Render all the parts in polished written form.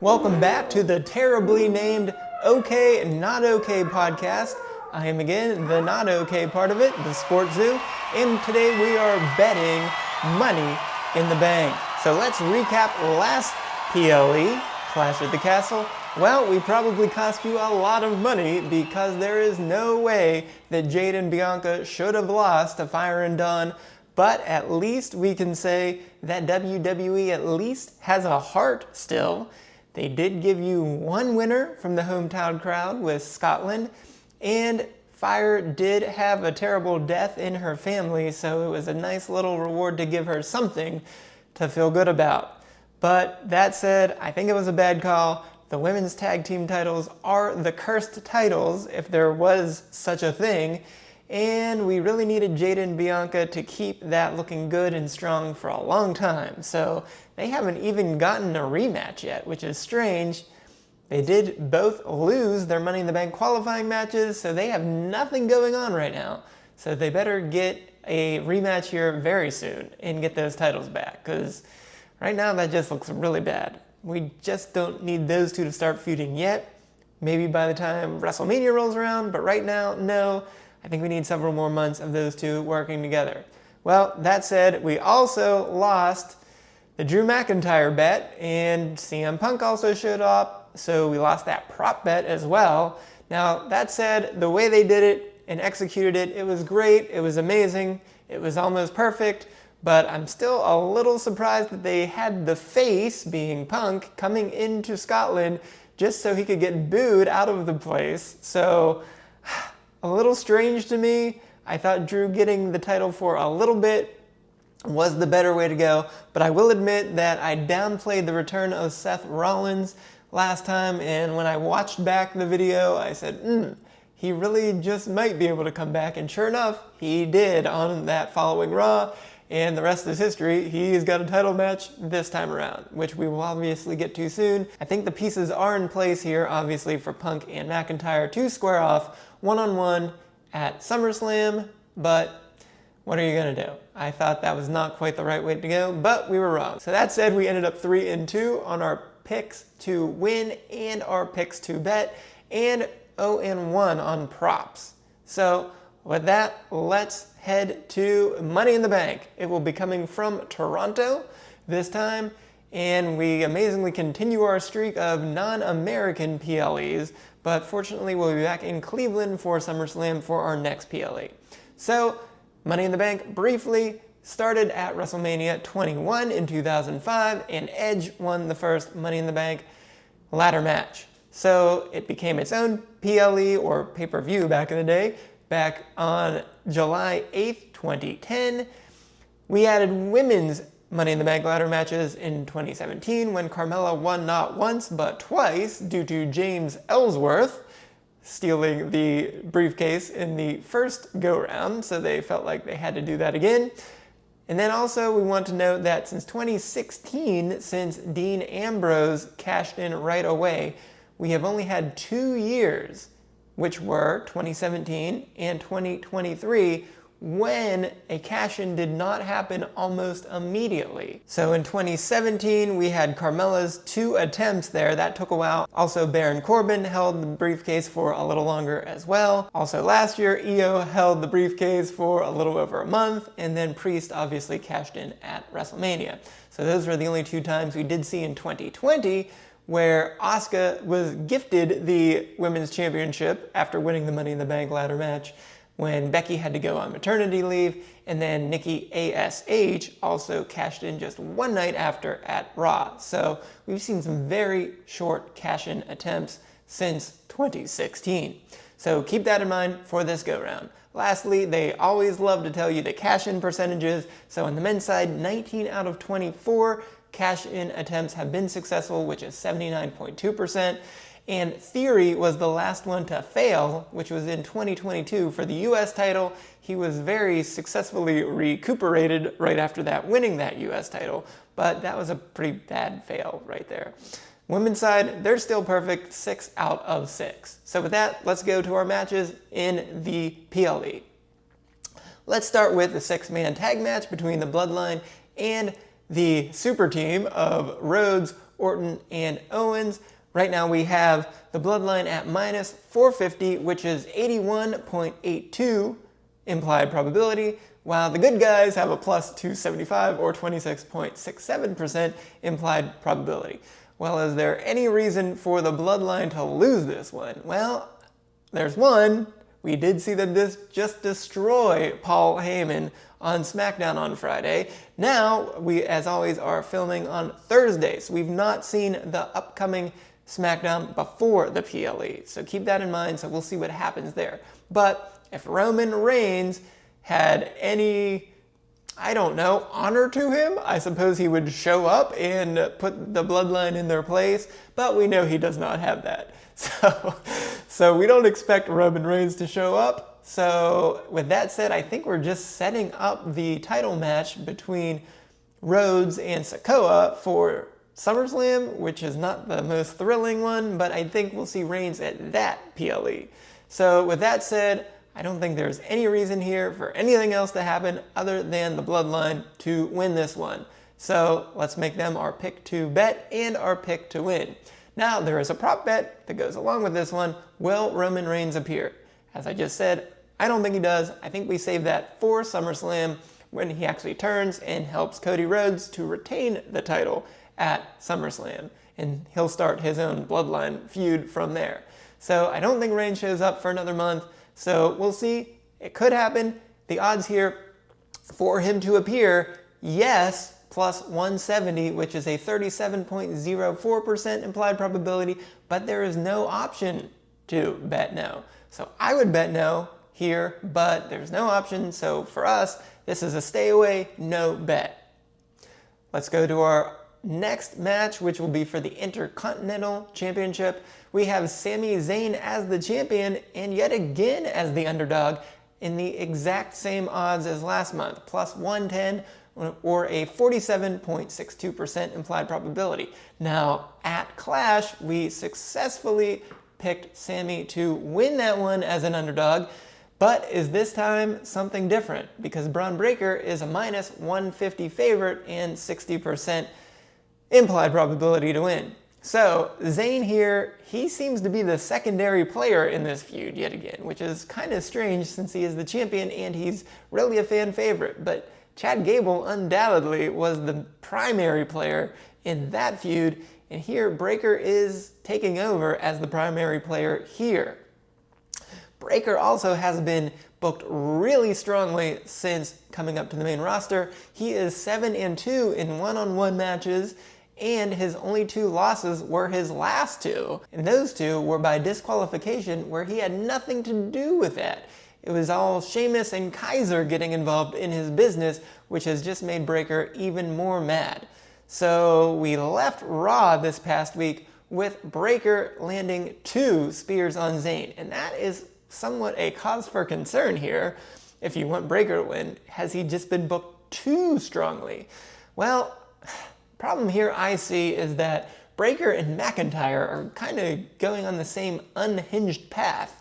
Welcome back to the terribly named OK Not OK podcast. I am again the not OK part of it, the SportsZu, and today we are betting money in the bank. So let's recap last PLE, Clash at the Castle. Well, we probably cost you a lot of money because there is no way that Jade and Bianca should have lost to Fire and Dawn, but at least we can say that WWE at least has a heart still. They did give you one winner from the hometown crowd with Scotland, and Fire did have a terrible death in her family, so it was a nice little reward to give her something to feel good about. But that said, I think it was a bad call. The women's tag team titles are the cursed titles, if there was such a thing, and we really needed Jade and Bianca to keep that looking good and strong for a long time. So they haven't even gotten a rematch yet, which is strange. They did both lose their Money in the Bank qualifying matches, so they have nothing going on right now. So they better get a rematch here very soon and get those titles back, because right now that just looks really bad. We just don't need those two to start feuding yet. Maybe by the time WrestleMania rolls around, but right now, no. I think we need several more months of those two working together. Well, that said, we also lost the Drew McIntyre bet, and CM Punk also showed up, so we lost that prop bet as well. Now, that said, the way they did it and executed it, it was great, it was amazing, it was almost perfect, but I'm still a little surprised that they had the face, being Punk, coming into Scotland just so he could get booed out of the place. So, a little strange to me. I thought Drew getting the title for a little bit was the better way to go, but I will admit that I downplayed the return of Seth Rollins last time, and when I watched back the video, I said, he really just might be able to come back, and sure enough, he did on that following Raw, and the rest is history. He's got a title match this time around, which we will obviously get to soon. I think the pieces are in place here, obviously, for Punk and McIntyre to square off one-on-one at SummerSlam, but what are you gonna do? I thought that was not quite the right way to go, but we were wrong. So that said, we ended up 3-2 on our picks to win and our picks to bet, and 0-1 on props. So with that, let's head to Money in the Bank. It will be coming from Toronto this time, and we amazingly continue our streak of non-American PLEs, but fortunately we'll be back in Cleveland for SummerSlam for our next PLE. So, Money in the Bank briefly started at WrestleMania 21 in 2005, and Edge won the first Money in the Bank ladder match. So it became its own PLE, or pay-per-view back in the day, back on July 8th, 2010. We added women's Money in the Bank ladder matches in 2017 when Carmella won not once but twice due to James Ellsworth stealing the briefcase in the first go-round, so they felt like they had to do that again. And then also we want to note that since 2016, since Dean Ambrose cashed in right away, we have only had 2 years, which were 2017 and 2023, when a cash-in did not happen almost immediately. So in 2017, we had Carmella's 2 attempts there. That took a while. Also, Baron Corbin held the briefcase for a little longer as well. Also last year, Io held the briefcase for a little over a month, and then Priest obviously cashed in at WrestleMania. So those were the only 2 times we did see in 2020 where Asuka was gifted the Women's Championship after winning the Money in the Bank ladder match, when Becky had to go on maternity leave, and then Nikki ASH also cashed in just one night after at Raw. So we've seen some very short cash-in attempts since 2016. So keep that in mind for this go-round. Lastly, they always love to tell you the cash-in percentages. So on the men's side, 19 out of 24 cash-in attempts have been successful, which is 79.2%. And Theory was the last one to fail, which was in 2022 for the US title. He was very successfully recuperated right after that, winning that US title, but that was a pretty bad fail right there. Women's side, they're still perfect, 6 out of 6. So with that, let's go to our matches in the PLE. Let's start with the 6-man tag match between the Bloodline and the super team of Rhodes, Orton and Owens. Right now we have the Bloodline at minus 450, which is 81.82 implied probability, while the good guys have a plus 275 or 26.67% implied probability. Well, is there any reason for the Bloodline to lose this one? Well, there's one. We did see them just destroy Paul Heyman on SmackDown on Friday. Now, we, as always, are filming on Thursdays. We've not seen the upcoming SmackDown before the PLE, so keep that in mind, so we'll see what happens there. But if Roman Reigns had any, I don't know, honor to him, I suppose he would show up and put the Bloodline in their place, but we know he does not have that. So we don't expect Roman Reigns to show up. So with that said, I think we're just setting up the title match between Rhodes and Sikoa for SummerSlam, which is not the most thrilling one, but I think we'll see Reigns at that PLE. So with that said, I don't think there's any reason here for anything else to happen other than the Bloodline to win this one. So let's make them our pick to bet and our pick to win. Now, there is a prop bet that goes along with this one. Will Roman Reigns appear? As I just said, I don't think he does. I think we save that for SummerSlam when he actually turns and helps Cody Rhodes to retain the title at SummerSlam. And he'll start his own Bloodline feud from there. So I don't think Reigns shows up for another month. So we'll see. It could happen. The odds here for him to appear, yes, plus 170, which is a 37.04% implied probability, but there is no option to bet no. So I would bet no here, but there's no option. So for us, this is a stay away, no bet. Let's go to our next match, which will be for the Intercontinental Championship. We have Sami Zayn as the champion and yet again as the underdog in the exact same odds as last month, plus 110 or a 47.62% implied probability. Now, at Clash, we successfully picked Sami to win that one as an underdog, but is this time something different? Because Braun Breaker is a minus 150 favorite and 60% implied probability to win. So Zayn here, he seems to be the secondary player in this feud yet again, which is kind of strange since he is the champion and he's really a fan favorite. But Chad Gable undoubtedly was the primary player in that feud, and here Breaker is taking over as the primary player here. Breaker also has been booked really strongly since coming up to the main roster. He is 7-2 in one-on-one matches, and his only 2 losses were his last 2. And those 2 were by disqualification, where he had nothing to do with that. It was all Sheamus and Kaiser getting involved in his business, which has just made Breaker even more mad. So we left Raw this past week with Breaker landing 2 spears on Zayn, and that is somewhat a cause for concern here. If you want Breaker to win, has he just been booked too strongly? Well, problem here I see is that Breaker and McIntyre are kind of going on the same unhinged path.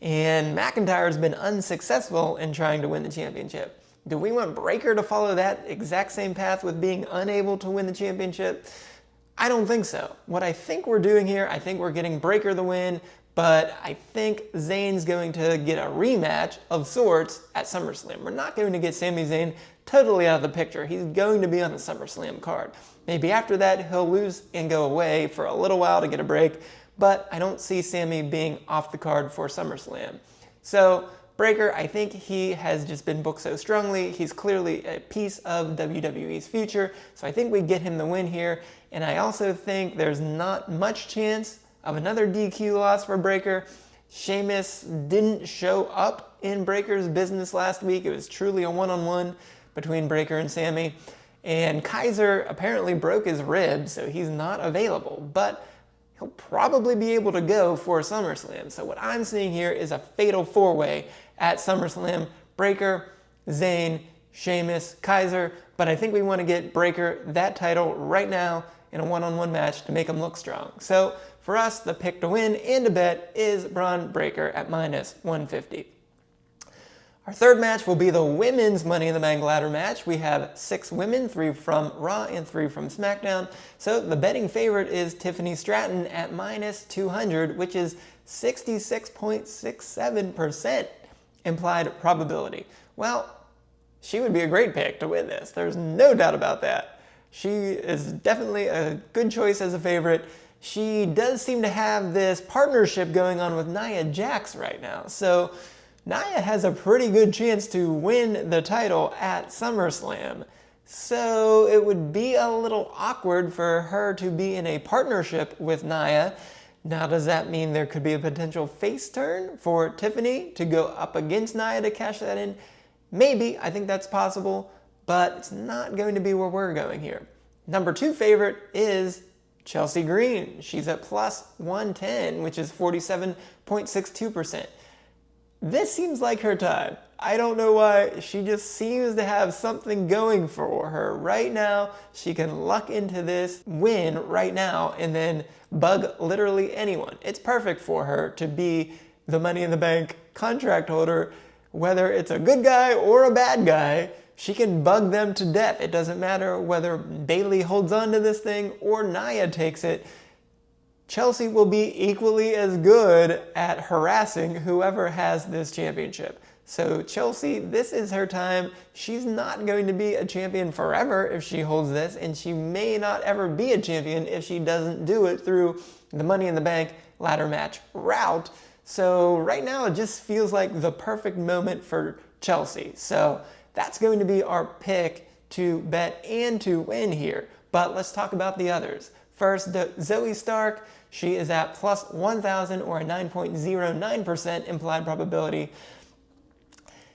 And McIntyre's been unsuccessful in trying to win the championship. Do we want Breaker to follow that exact same path with being unable to win the championship? I don't think so. What I think we're doing here, I think we're getting Breaker the win, but I think Zayn's going to get a rematch of sorts at SummerSlam. We're not going to get Sami Zayn totally out of the picture. He's going to be on the SummerSlam card. Maybe after that, he'll lose and go away for a little while to get a break, but I don't see Sami being off the card for SummerSlam. So Breaker, I think he has just been booked so strongly. He's clearly a piece of WWE's future, so I think we get him the win here. And I also think there's not much chance of another DQ loss for Breaker. Sheamus didn't show up in Breaker's business last week. It was truly a one-on-one between Breaker and Sami. And Kaiser apparently broke his rib, so he's not available. But he'll probably be able to go for SummerSlam. So what I'm seeing here is a fatal 4-way at SummerSlam. Breaker, Zayn, Sheamus, Kaiser. But I think we want to get Breaker that title right now in a one-on-one match to make him look strong. So for us, the pick to win and to bet is Braun Breaker at minus 150. Our third match will be the women's Money in the Bank ladder match. We have 6 women, 3 from Raw and 3 from SmackDown. So the betting favorite is Tiffany Stratton at minus 200, which is 66.67% implied probability. Well, she would be a great pick to win this. There's no doubt about that. She is definitely a good choice as a favorite. She does seem to have this partnership going on with Nia Jax right now. So Nia has a pretty good chance to win the title at SummerSlam. So it would be a little awkward for her to be in a partnership with Nia. Now, does that mean there could be a potential face turn for Tiffany to go up against Nia to cash that in? Maybe. I think that's possible, but it's not going to be where we're going here. Number 2 favorite is Chelsea Green. She's at plus 110, which is 47.62%. This seems like her time. I don't know why. She just seems to have something going for her right now. She can luck into this win right now and then bug literally anyone. It's perfect for her to be the Money in the Bank contract holder. Whether it's a good guy or a bad guy, she can bug them to death. It doesn't matter whether Bayley holds on to this thing or Nia takes it. Chelsea will be equally as good at harassing whoever has this championship. So Chelsea, this is her time. She's not going to be a champion forever if she holds this, and she may not ever be a champion if she doesn't do it through the Money in the Bank ladder match route. So right now it just feels like the perfect moment for Chelsea. So that's going to be our pick to bet and to win here. But let's talk about the others. First, Zoe Stark. She is at plus 1,000 or a 9.09% implied probability.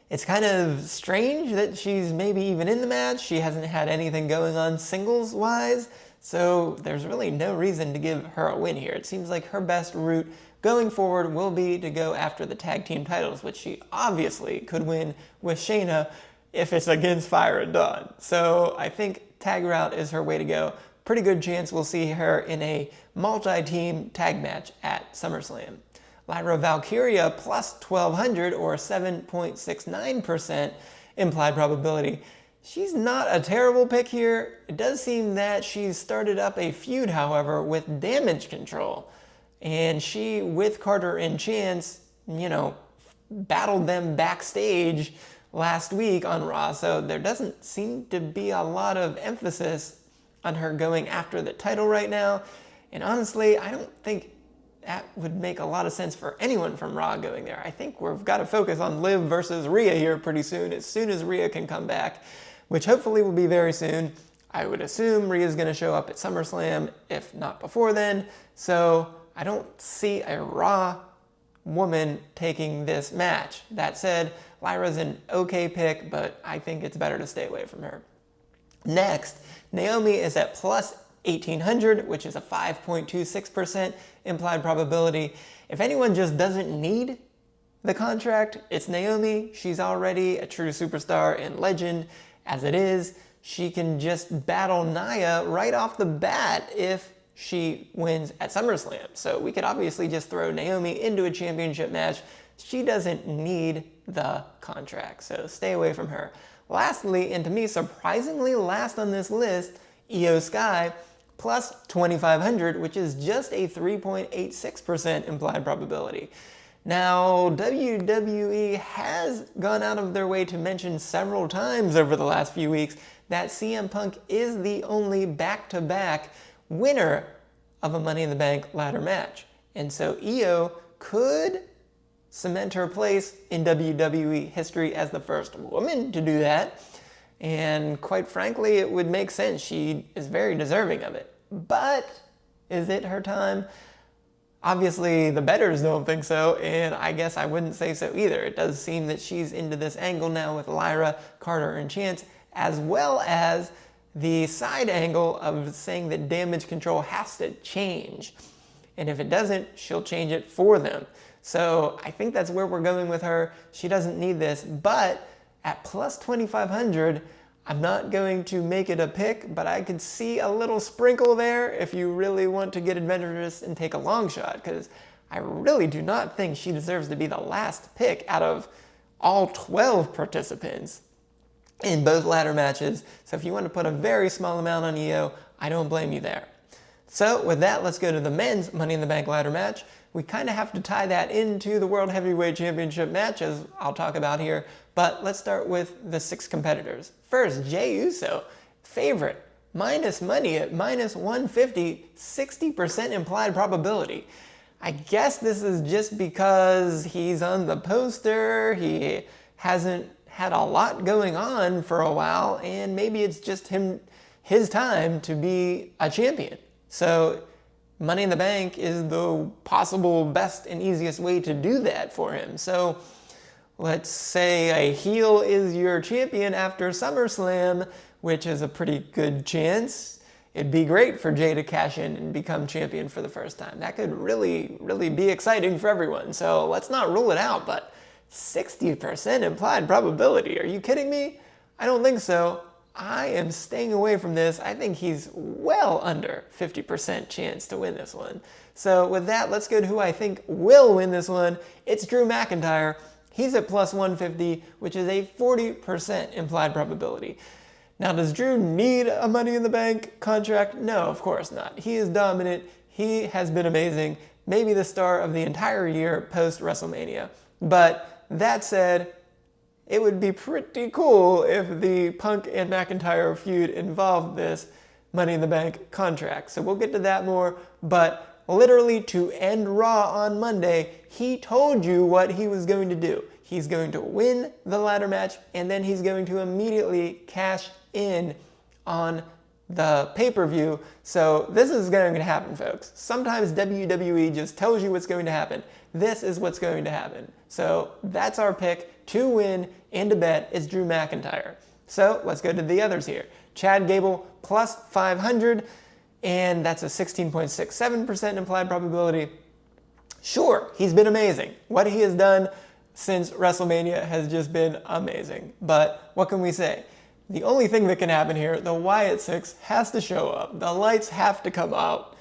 It's kind of strange that she's maybe even in the match. She hasn't had anything going on singles-wise, so there's really no reason to give her a win here. It seems like her best route going forward will be to go after the tag team titles, which she obviously could win with Shayna if it's against Fire and Dawn. So I think tag route is her way to go. Pretty good chance we'll see her in a multi-team tag match at SummerSlam. Lyra Valkyria plus 1,200 or 7.69% implied probability. She's not a terrible pick here. It does seem that she's started up a feud, however, with Damage Control. And she, with Carter and Chance, battled them backstage last week on Raw. So there doesn't seem to be a lot of emphasis on her going after the title right now. And honestly, I don't think that would make a lot of sense for anyone from Raw going there. I think we've got to focus on Liv versus Rhea here pretty soon as Rhea can come back, which hopefully will be very soon. I would assume Rhea's going to show up at SummerSlam, if not before then. So I don't see a Raw woman taking this match. That said, Lyra's an okay pick, but I think it's better to stay away from her. Next, Naomi is at plus 1,800, which is a 5.26% implied probability. If anyone just doesn't need the contract, it's Naomi. She's already a true superstar and legend as it is. She can just battle Nia right off the bat if she wins at SummerSlam. So we could obviously just throw Naomi into a championship match. She doesn't need the contract, so stay away from her. Lastly, and to me surprisingly last on this list, Io Sky plus 2,500, which is just a 3.86% implied probability. Now, WWE has gone out of their way to mention several times over the last few weeks that CM Punk is the only back-to-back winner of a Money in the Bank ladder match. And so Io could cement her place in WWE history as the first woman to do that. And quite frankly, it would make sense. She is very deserving of it. But is it her time? Obviously, the bettors don't think so, and I guess I wouldn't say so either. It does seem that she's into this angle now with Lyra, Carter, and Chance, as well as the side angle of saying that Damage Control has to change. And if it doesn't, she'll change it for them. So I think that's where we're going with her. She doesn't need this, but at plus 2,500, I'm not going to make it a pick, but I could see a little sprinkle there if you really want to get adventurous and take a long shot, because I really do not think she deserves to be the last pick out of all 12 participants in both ladder matches. So if you want to put a very small amount on EO, I don't blame you there. So with that, let's go to the men's Money in the Bank ladder match. We kind of have to tie that into the World Heavyweight Championship match, as I'll talk about here, but let's start with the 6 competitors. First, Jey Uso, favorite, minus money at minus 150, 60% implied probability. I guess this is just because he's on the poster, he hasn't had a lot going on for a while, and maybe it's just his time to be a champion. So Money in the Bank is the possible best and easiest way to do that for him. So let's say a heel is your champion after SummerSlam, which is a pretty good chance. It'd be great for Jey to cash in and become champion for the first time. That could really, really be exciting for everyone. So let's not rule it out, but 60% implied probability. Are you kidding me? I don't think so. I am staying away from this. I think he's well under 50% chance to win this one. So with that, let's go to who I think will win this one. It's Drew McIntyre. He's at plus 150, which is a 40% implied probability. Now, does Drew need a Money in the Bank contract? No, of course not. He is dominant. He has been amazing. Maybe the star of the entire year post WrestleMania. But that said, it would be pretty cool if the Punk and McIntyre feud involved this Money in the Bank contract. So we'll get to that more, but literally to end Raw on Monday, he told you what he was going to do. He's going to win the ladder match, and then he's going to immediately cash in on the pay-per-view. So this is going to happen, folks. Sometimes WWE just tells you what's going to happen. This is what's going to happen. So that's our pick to win and to bet is Drew McIntyre. So let's go to the others here. Chad Gable plus 500, and that's a 16.67% implied probability. Sure, he's been amazing. What he has done since WrestleMania has just been amazing. But what can we say? The only thing that can happen here, the Wyatt Six has to show up. The lights have to come out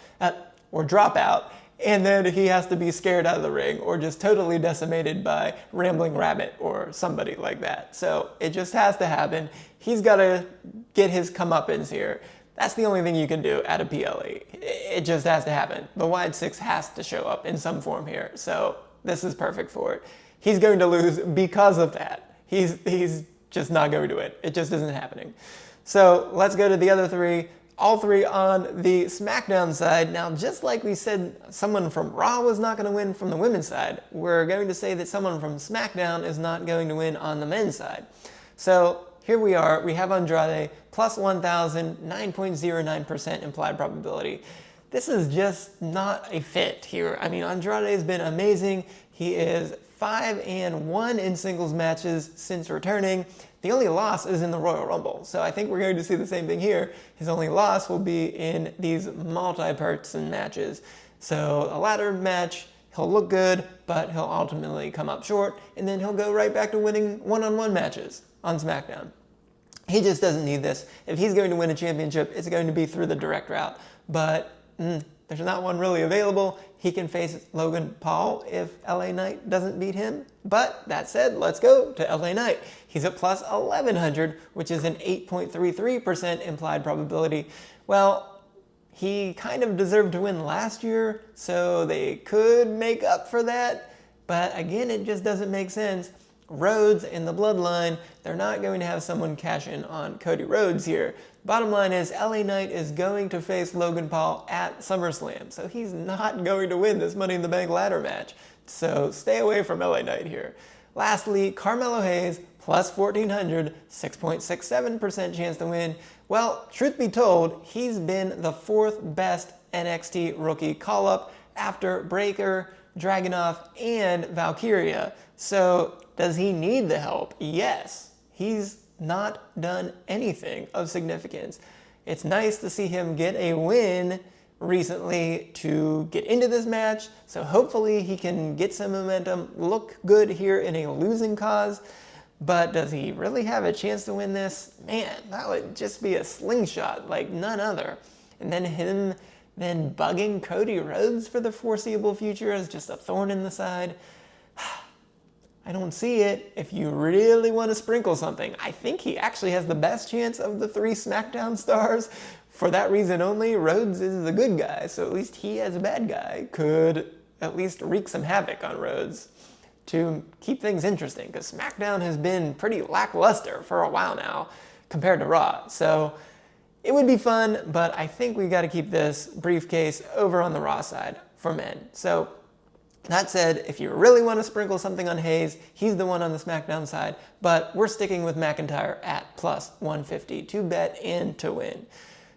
or drop out, and then he has to be scared out of the ring or just totally decimated by Rambling Rabbit or somebody like that. So it just has to happen. He's got to get his comeuppance here. That's the only thing you can do at a PLE. It just has to happen. The Wyatt Six has to show up in some form here. So this is perfect for it. He's going to lose because of that. He's just not going to win. It just isn't happening. So let's go to the other three. All three on the SmackDown side. Now, just like we said someone from Raw was not going to win from the women's side, we're going to say that someone from SmackDown is not going to win on the men's side. So here we are. We have Andrade plus 1,000, 9.09% implied probability. This is just not a fit here. I mean, Andrade has been amazing. He is 5-1 in singles matches since returning. The only loss is in the Royal Rumble. So I think we're going to see the same thing here. His only loss will be in these multi-person matches. So a ladder match, he'll look good, but he'll ultimately come up short, and then he'll go right back to winning one-on-one matches on SmackDown. He just doesn't need this. If he's going to win a championship, it's going to be through the direct route. But there's not one really available. He can face Logan Paul if LA Knight doesn't beat him. But that said, let's go to LA Knight. He's at plus 1,100, which is an 8.33% implied probability. Well, he kind of deserved to win last year, so they could make up for that. But again, it just doesn't make sense. Rhodes and the Bloodline, they're not going to have someone cash in on Cody Rhodes here. Bottom line is LA Knight is going to face Logan Paul at SummerSlam, so he's not going to win this Money in the Bank ladder match. So stay away from LA Knight here. Lastly, Carmelo Hayes, plus 1,400, 6.67% chance to win. Well, truth be told, he's been the 4th best NXT rookie call-up after Breakker, Dragunov, and Valkyria. So does he need the help? Yes. He's not done anything of significance. It's nice to see him get a win recently to get into this match, so hopefully he can get some momentum, look good here in a losing cause. But does he really have a chance to win this? Man, that would just be a slingshot like none other. And then him then bugging Cody Rhodes for the foreseeable future as just a thorn in the side. I don't see it. If you really want to sprinkle something, I think he actually has the best chance of the 3 SmackDown stars. For that reason only, Rhodes is the good guy, so at least he as a bad guy could at least wreak some havoc on Rhodes to keep things interesting, because SmackDown has been pretty lackluster for a while now compared to Raw. So it would be fun, but I think we got to keep this briefcase over on the Raw side for men. So that said, if you really want to sprinkle something on Hayes, he's the one on the SmackDown side, but we're sticking with McIntyre at plus 150 to bet and to win.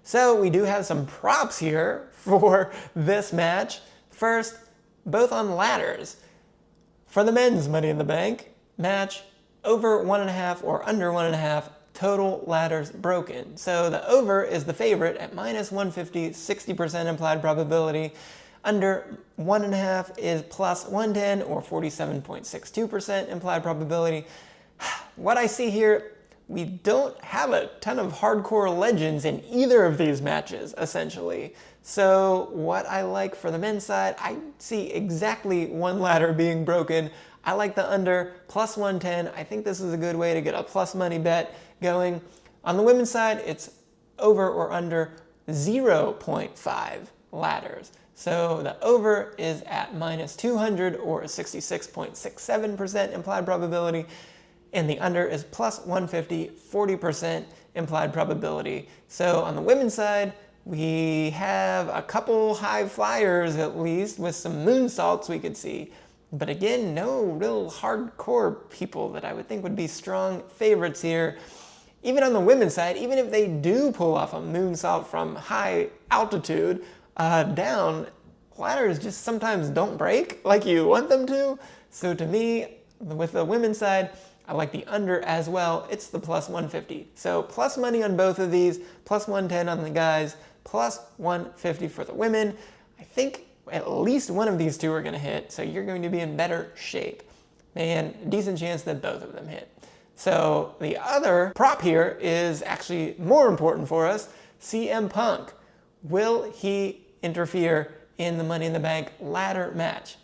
So we do have some props here for this match. First, both on ladders. For the men's Money in the Bank match, over 1.5 or under 1.5 total ladders broken. So the over is the favorite at minus 150, 60% implied probability. Under 1.5 is plus 110 or 47.62% implied probability. What I see here, we don't have a ton of hardcore legends in either of these matches, essentially. So what I like for the men's side, I see exactly one ladder being broken. I like the under, plus 110. I think this is a good way to get a plus money bet going. On the women's side, it's over or under 0.5 ladders. So the over is at minus 200 or 66.67% implied probability, and the under is plus 150, 40% implied probability. So on the women's side, we have a couple high flyers at least with some moonsaults we could see. But again, no real hardcore people that I would think would be strong favorites here. Even on the women's side, even if they do pull off a moonsault from high altitude down, ladders just sometimes don't break like you want them to. So to me, with the women's side, I like the under as well. It's the plus 150. So plus money on both of these, plus 110 on the guys, plus 150 for the women. I think at least one of these two are going to hit, so you're going to be in better shape. And decent chance that both of them hit. So the other prop here is actually more important for us. CM Punk. Will he interfere in the Money in the Bank ladder match?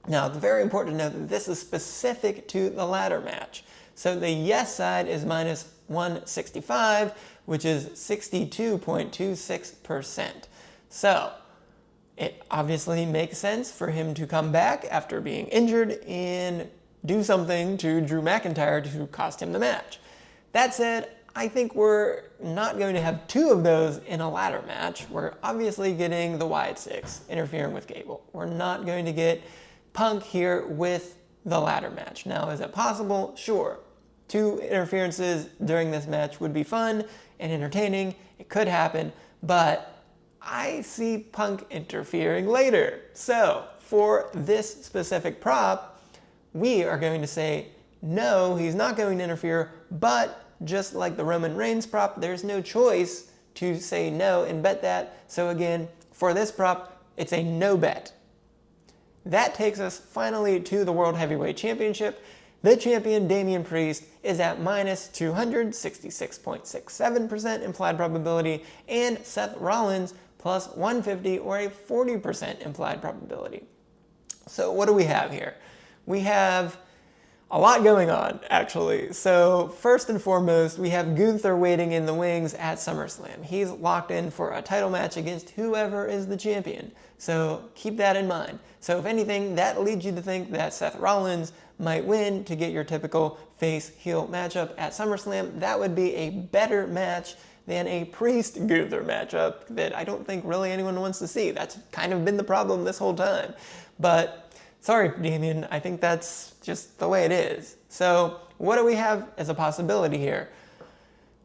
Now, it's very important to note that this is specific to the ladder match. So the yes side is minus 165, which is 62.26%. So it obviously makes sense for him to come back after being injured and do something to Drew McIntyre to cost him the match. That said, I think we're not going to have two of those in a ladder match. We're obviously getting the Wyatt Six interfering with Gable. We're not going to get Punk here with the ladder match. Now, is it possible? Sure. Two interferences during this match would be fun and entertaining. It could happen, but I see Punk interfering later. So for this specific prop, we are going to say, no, he's not going to interfere, but just like the Roman Reigns prop, there's no choice to say no and bet that. So again, for this prop, it's a no bet. That takes us finally to the World Heavyweight Championship. The champion, Damian Priest, is at minus 266.67% implied probability, and Seth Rollins plus 150 or a 40% implied probability. So what do we have here? We have a lot going on, actually. So first and foremost, we have Gunther waiting in the wings at SummerSlam. He's locked in for a title match against whoever is the champion. So keep that in mind. So if anything, that leads you to think that Seth Rollins might win to get your typical face-heel matchup at SummerSlam. That would be a better match than a Priest-Gunther matchup that I don't think really anyone wants to see. That's kind of been the problem this whole time. But sorry, Damian, I think that's just the way it is. So what do we have as a possibility here?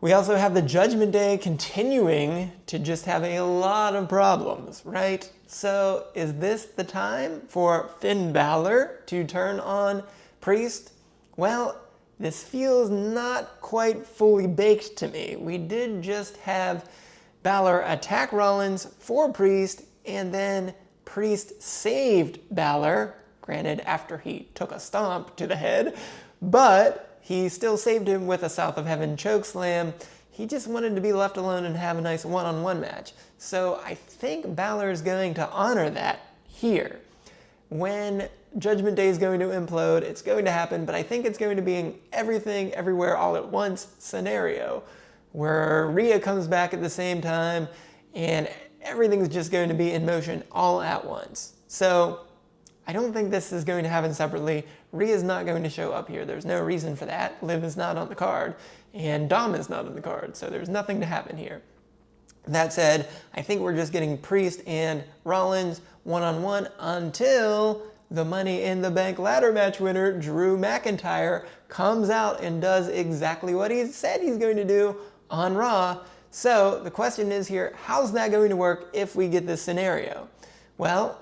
We also have the Judgment Day continuing to just have a lot of problems, right? So is this the time for Finn Balor to turn on Priest? Well, this feels not quite fully baked to me. We did just have Balor attack Rollins for Priest, and then Priest saved Balor, granted after he took a stomp to the head, but he still saved him with a South of Heaven chokeslam. He just wanted to be left alone and have a nice one-on-one match. So I think Balor is going to honor that here. When Judgment Day is going to implode. It's going to happen, but I think it's going to be an everything, everywhere, all at once scenario where Rhea comes back at the same time and everything's just going to be in motion all at once. So I don't think this is going to happen separately. Rhea's not going to show up here. There's no reason for that. Liv is not on the card, and Dom is not on the card, so there's nothing to happen here. That said, I think we're just getting Priest and Rollins one-on-one until the Money in the Bank ladder match winner, Drew McIntyre, comes out and does exactly what he said he's going to do on Raw. So the question is here, how's that going to work if we get this scenario? Well,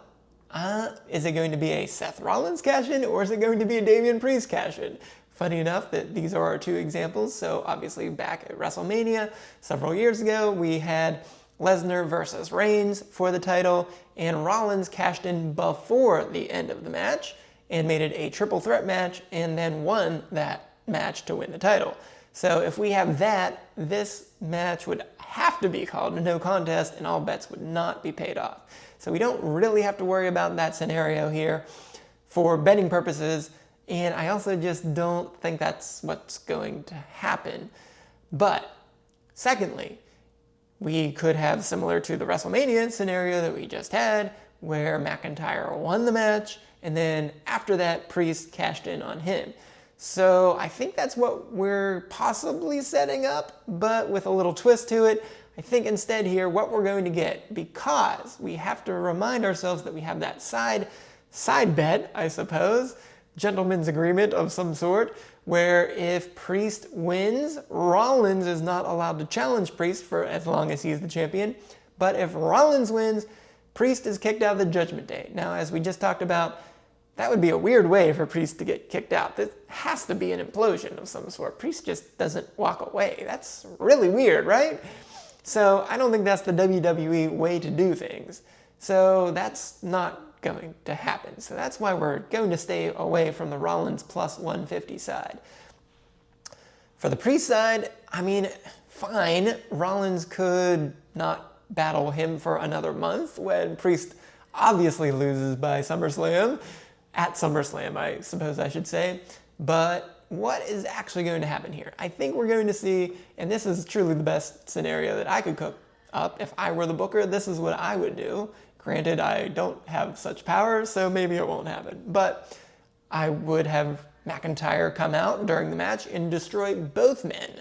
is it going to be a Seth Rollins cash-in, or is it going to be a Damian Priest cash-in? Funny enough that these are our two examples. So obviously back at WrestleMania several years ago, we had Lesnar versus Reigns for the title, and Rollins cashed in before the end of the match and made it a triple threat match and then won that match to win the title. So if we have that, this match would have to be called a no contest and all bets would not be paid off. So we don't really have to worry about that scenario here for betting purposes. And I also just don't think that's what's going to happen. But secondly, we could have similar to the WrestleMania scenario that we just had, where McIntyre won the match, and then after that, Priest cashed in on him. So I think that's what we're possibly setting up, but with a little twist to it. I think instead here, what we're going to get, because we have to remind ourselves that we have that side bet, I suppose, gentleman's agreement of some sort, where if Priest wins, Rollins is not allowed to challenge Priest for as long as he's the champion. But if Rollins wins, Priest is kicked out of the Judgment Day. Now, as we just talked about, that would be a weird way for Priest to get kicked out. This has to be an implosion of some sort. Priest just doesn't walk away. That's really weird, right? So I don't think that's the WWE way to do things. So that's not going to happen. So that's why we're going to stay away from the Rollins plus 150 side. For the Priest side, I mean, fine. Rollins could not battle him for another month when Priest obviously loses by SummerSlam. At SummerSlam, I suppose I should say. But what is actually going to happen here? I think we're going to see, and this is truly the best scenario that I could cook up. If I were the booker, this is what I would do. Granted, I don't have such power, so maybe it won't happen. But I would have McIntyre come out during the match and destroy both men.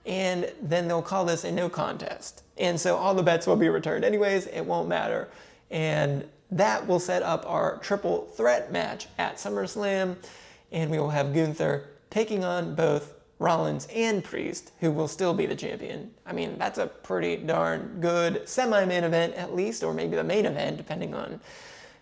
And then they'll call this a no contest. And so all the bets will be returned anyways. It won't matter. And that will set up our triple threat match at SummerSlam. And we will have Gunther taking on both Rollins and Priest, who will still be the champion. I mean, that's a pretty darn good semi-main event at least, or maybe the main event, depending on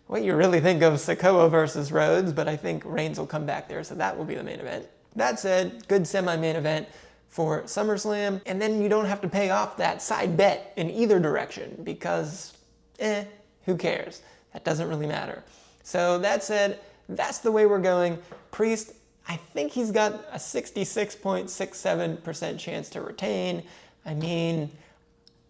what you really think of Sikoa versus Rhodes, but I think Reigns will come back there, so that will be the main event. That said, good semi-main event for SummerSlam, and then you don't have to pay off that side bet in either direction, because, who cares? That doesn't really matter. So that said, that's the way we're going. Priest, I think he's got a 66.67% chance to retain. I mean,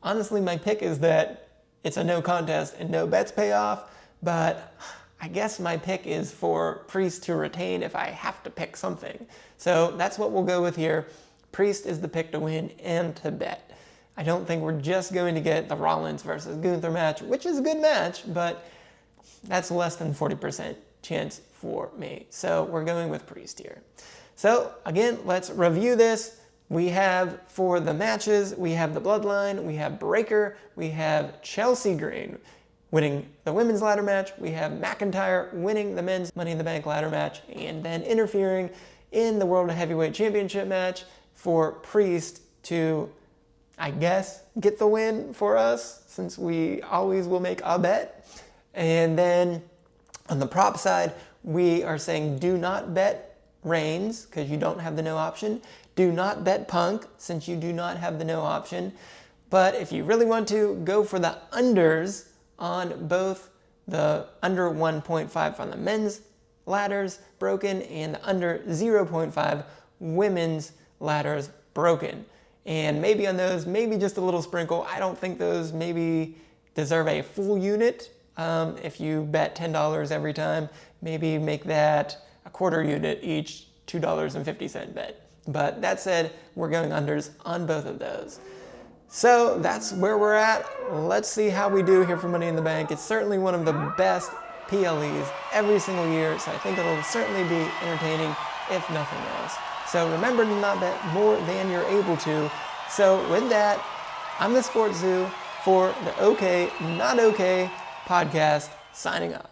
honestly, my pick is that it's a no contest and no bets pay off, but I guess my pick is for Priest to retain if I have to pick something. So that's what we'll go with here. Priest is the pick to win and to bet. I don't think we're just going to get the Rollins versus Gunther match, which is a good match, but that's less than 40% chance for me. So we're going with Priest here. So again, let's review this. We have, for the matches, we have the Bloodline, we have Breaker, we have Chelsea Green winning the women's ladder match, we have McIntyre winning the men's Money in the Bank ladder match, and then interfering in the World Heavyweight Championship match for Priest to, I guess, get the win for us, since we always will make a bet. And then on the prop side, we are saying do not bet Reigns, because you don't have the no option. Do not bet Punk, since you do not have the no option. But if you really want to, go for the unders on both the under 1.5 on the men's ladders broken and the under 0.5 women's ladders broken. And maybe on those, maybe just a little sprinkle. I don't think those maybe deserve a full unit If you bet $10 every time, maybe make that a quarter unit each $2.50 bet. But that said, we're going unders on both of those. So that's where we're at. Let's see how we do here for Money in the Bank. It's certainly one of the best PLEs every single year, so I think it'll certainly be entertaining, if nothing else. So remember to not bet more than you're able to. So with that, I'm the SportsZu for the OK, Not OK podcast, signing off.